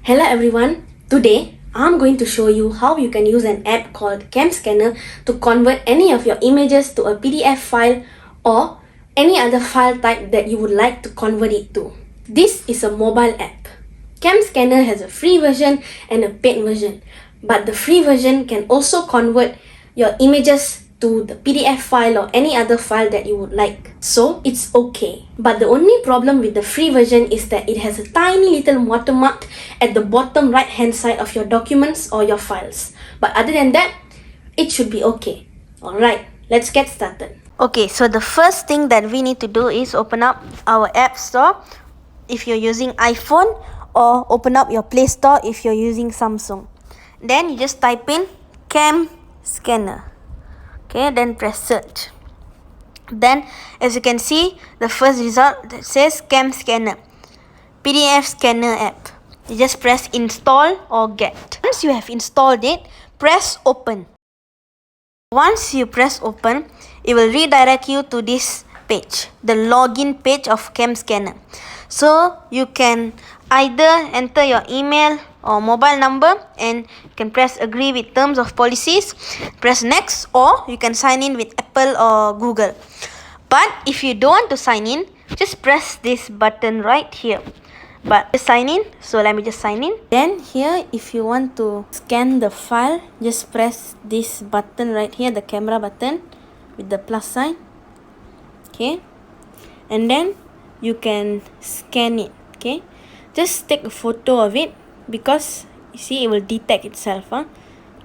Hello everyone, today I'm going to show you how you can use an app called CamScanner to convert any of your images to a PDF file or any other file type that you would like to convert it to. This is a mobile app. CamScanner has a free version and a paid version, but the free version can also convert your images to the PDF file or any other file that you would like. So it's okay. But the only problem with the free version is that it has a tiny little watermark at the bottom right hand side of your documents or your files. But other than that, it should be okay. Alright, let's get started. Okay, so the first thing that we need to do is open up our app store if you're using iPhone, or open up your Play Store if you're using Samsung. Then you just type in CamScanner. Okay, then press search. Then as you can see, the first result that says CamScanner PDF scanner app. You just press install or get. Once you have installed it, press open. Once you press open, it will redirect you to this page, the login page of CamScanner. So you can either enter your email or mobile number and you can press agree with terms of policies, press next, or you can sign in with Apple or Google. But if you don't want to sign in, just press this button right here. But just sign in, so let me just sign in. Then here, if you want to scan the file, just press this button right here, the camera button with the plus sign. Okay, and then you can scan it. Okay, just take a photo of it, because you see it will detect itself.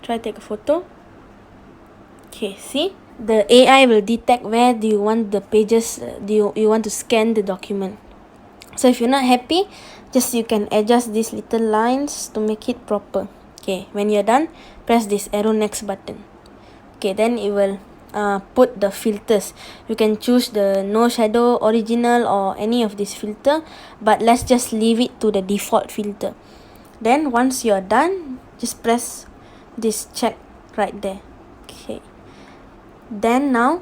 Try take a photo. Okay, see, the AI will detect where do you want the pages, you want to scan the document. So if you're not happy, just you can adjust these little lines to make it proper. Okay, when you're done, press this arrow next button. Okay, then it will put the filters. You can choose the no shadow, original, or any of this filter, but let's just leave it to the default filter. Then once you're done, just press this check right there. Okay, then now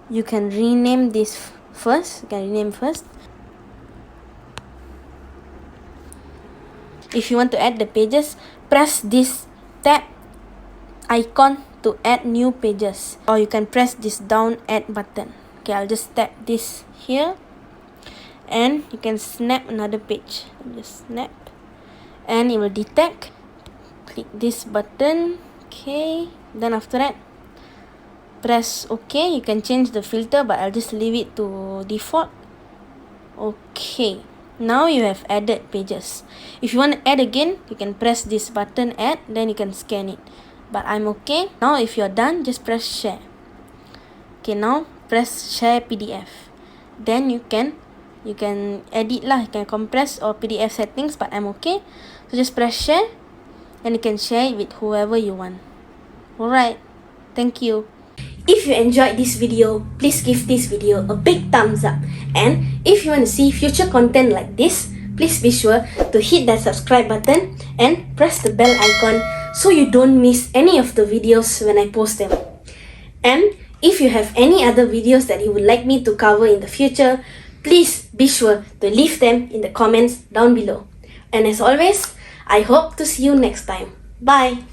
you can rename this first. If you want to add the pages, press this tab icon to add new pages, or you can press this down add button. Okay, I'll just tap this here and you can snap another page. Just snap and it will detect. Click this button. Okay, then after that press OK. You can change the filter, but I'll just leave it to default. Okay, now you have added pages. If you want to add again, you can press this button add, then you can scan it. But I'm okay. Now if you're done, just press share. Okay, now press share PDF. Then you can edit lah, you can compress or PDF settings, but I'm okay. So just press share and you can share it with whoever you want. Alright, thank you. If you enjoyed this video, please give this video a big thumbs up. And if you want to see future content like this, please be sure to hit that subscribe button and press the bell icon so you don't miss any of the videos when I post them. And if you have any other videos that you would like me to cover in the future, please be sure to leave them in the comments down below. And as always, I hope to see you next time. Bye!